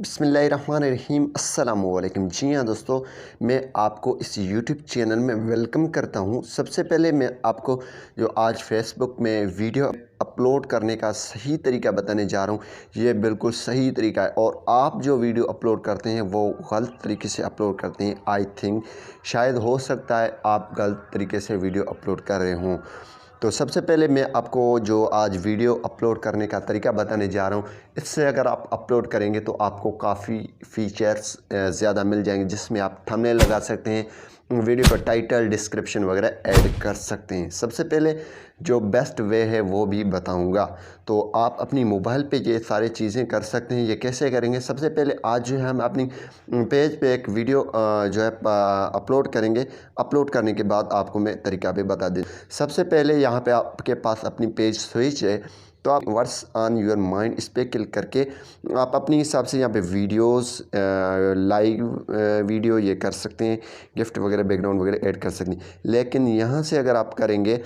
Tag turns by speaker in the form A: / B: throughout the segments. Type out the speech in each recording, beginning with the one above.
A: बिस्मिल्लाहिर्रहमानिर्रहीम अस्सलामुअलैकुम। जी हाँ दोस्तों, मैं आपको इस यूट्यूब चैनल में वेलकम करता हूँ। सबसे पहले मैं आपको जो आज फेसबुक में वीडियो अपलोड करने का सही तरीका बताने जा रहा हूँ। ये बिल्कुल सही तरीका है और आप जो वीडियो अपलोड करते हैं वो गलत तरीके से अपलोड करते हैं। आई थिंक शायद हो सकता है आप गलत तरीके से वीडियो अपलोड कर रहे हों। तो सबसे पहले मैं आपको जो आज वीडियो अपलोड करने का तरीका बताने जा रहा हूँ, इससे अगर आप अपलोड करेंगे तो आपको काफ़ी फ़ीचर्स ज़्यादा मिल जाएंगे, जिसमें आप थंबनेल लगा सकते हैं, वीडियो का टाइटल, डिस्क्रिप्शन वगैरह ऐड कर सकते हैं। सबसे पहले जो बेस्ट वे है वो भी बताऊंगा। तो आप अपनी मोबाइल पे ये सारी चीज़ें कर सकते हैं। ये कैसे करेंगे? सबसे पहले आज जो है हम अपनी पेज पे एक वीडियो जो है अपलोड करेंगे। अपलोड करने के बाद आपको मैं तरीका भी बता दूँ। सबसे पहले यहाँ पे आपके पास अपनी पेज स्विच है, तो आप व्हाट्स ऑन योर माइंड इस पर क्लिक करके आप अपने हिसाब से यहाँ पे वीडियोस लाइव वीडियो ये कर सकते हैं, गिफ्ट वगैरह बैकग्राउंड वगैरह ऐड कर सकते हैं। लेकिन यहाँ से अगर आप करेंगे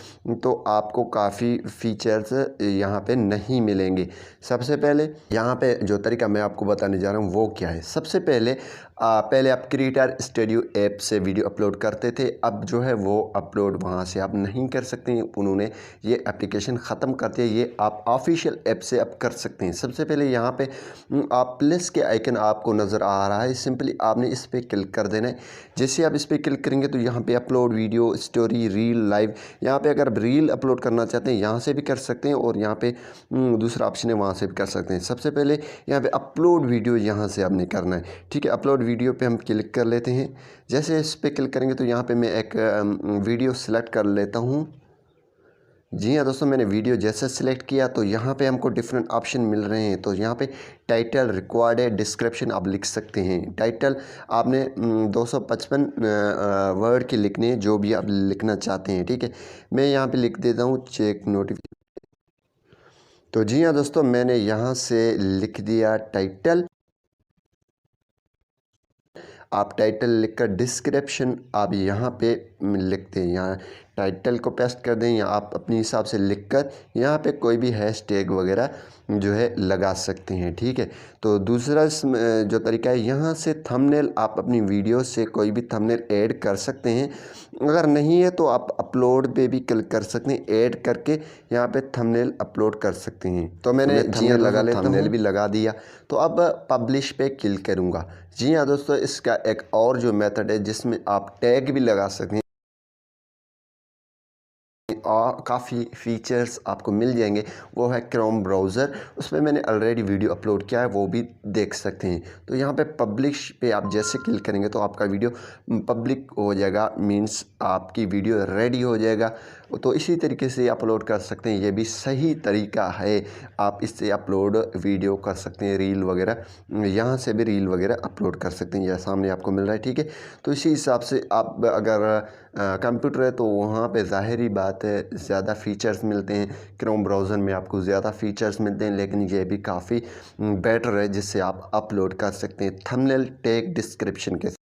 A: तो आपको काफ़ी फ़ीचर्स यहाँ पे नहीं मिलेंगे। सबसे पहले यहाँ पे जो तरीका मैं आपको बताने जा रहा हूँ वो क्या है। सबसे पहले पहले आप क्रिएटर स्टूडियो ऐप से वीडियो अपलोड करते थे, अब जो है वो अपलोड वहाँ से आप नहीं कर सकते हैं। उन्होंने ये एप्लीकेशन ख़त्म कर दिया। ये आप ऑफिशियल ऐप से अब कर सकते हैं। सबसे पहले यहाँ पे आप प्लस के आइकन आपको नज़र आ रहा है, सिंपली आपने इस पर क्लिक कर देना है। जैसे आप इस पर क्लिक करेंगे तो यहाँ पे upload video, story, reel, live, यहाँ पे अगर रील अपलोड करना चाहते हैं यहाँ से भी कर सकते हैं और यहाँ पे दूसरा ऑप्शन है वहाँ से भी कर सकते हैं। सबसे पहले यहाँ पे अपलोड वीडियो यहाँ से आपने करना है। ठीक है, अपलोड वीडियो पे हम क्लिक कर लेते हैं। जैसे इस पर क्लिक करेंगे तो यहाँ पे मैं एक वीडियो सेलेक्ट कर लेता हूँ। जी हाँ दोस्तों, मैंने वीडियो जैसे सिलेक्ट किया तो यहाँ पे हमको डिफरेंट ऑप्शन मिल रहे हैं। तो यहाँ पे टाइटल, रिकॉर्डेड, डिस्क्रिप्शन आप लिख सकते हैं। टाइटल आपने 255 वर्ड के लिखने, जो भी आप लिखना चाहते हैं। ठीक है, मैं यहाँ पे लिख देता हूँ चेक नोटिफिकेशन। तो जी हाँ दोस्तों, मैंने यहाँ से लिख दिया टाइटल। आप टाइटल लिखकर डिस्क्रिप्शन आप यहाँ पे लिखते हैं। यहाँ टाइटल को पेस्ट कर दें या आप अपने हिसाब से लिखकर यहाँ पे कोई भी हैशटैग वगैरह जो है लगा सकते हैं। ठीक है, तो दूसरा जो तरीका है, यहाँ से थंबनेल आप अपनी वीडियो से कोई भी थंबनेल ऐड कर सकते हैं। अगर नहीं है तो आप अपलोड पे भी क्लिक कर सकते हैं, ऐड करके यहाँ पे थंबनेल अपलोड कर सकते हैं। तो मैंने थंबनेल लगा लेता हूँ, थंबनेल भी लगा दिया। तो अब पब्लिश पे क्लिक करूँगा। जी हाँ दोस्तों, इसका एक और जो मेथड है जिसमें आप टैग भी लगा सकते हैं और काफ़ी फ़ीचर्स आपको मिल जाएंगे, वो है क्रोम ब्राउज़र। उस पर मैंने ऑलरेडी वीडियो अपलोड किया है, वो भी देख सकते हैं। तो यहाँ पे पब्लिश पे आप जैसे क्लिक करेंगे तो आपका वीडियो पब्लिक हो जाएगा, मींस आपकी वीडियो रेडी हो जाएगा। तो इसी तरीके से अपलोड कर सकते हैं। ये भी सही तरीका है, आप इससे अपलोड वीडियो कर सकते हैं, रील वगैरह, यहाँ से भी रील वगैरह अपलोड कर सकते हैं। यह सामने आपको मिल रहा है। ठीक है, तो इसी हिसाब से आप अगर कंप्यूटर है तो वहाँ पे ज़ाहिरी बात है ज़्यादा फ़ीचर्स मिलते हैं। क्रोम ब्राउज़र में आपको ज़्यादा फ़ीचर्स मिलते हैं, लेकिन ये भी काफ़ी बेटर है जिससे आप अपलोड कर सकते हैं थंबनेल, टैग, डिस्क्रिप्शन के।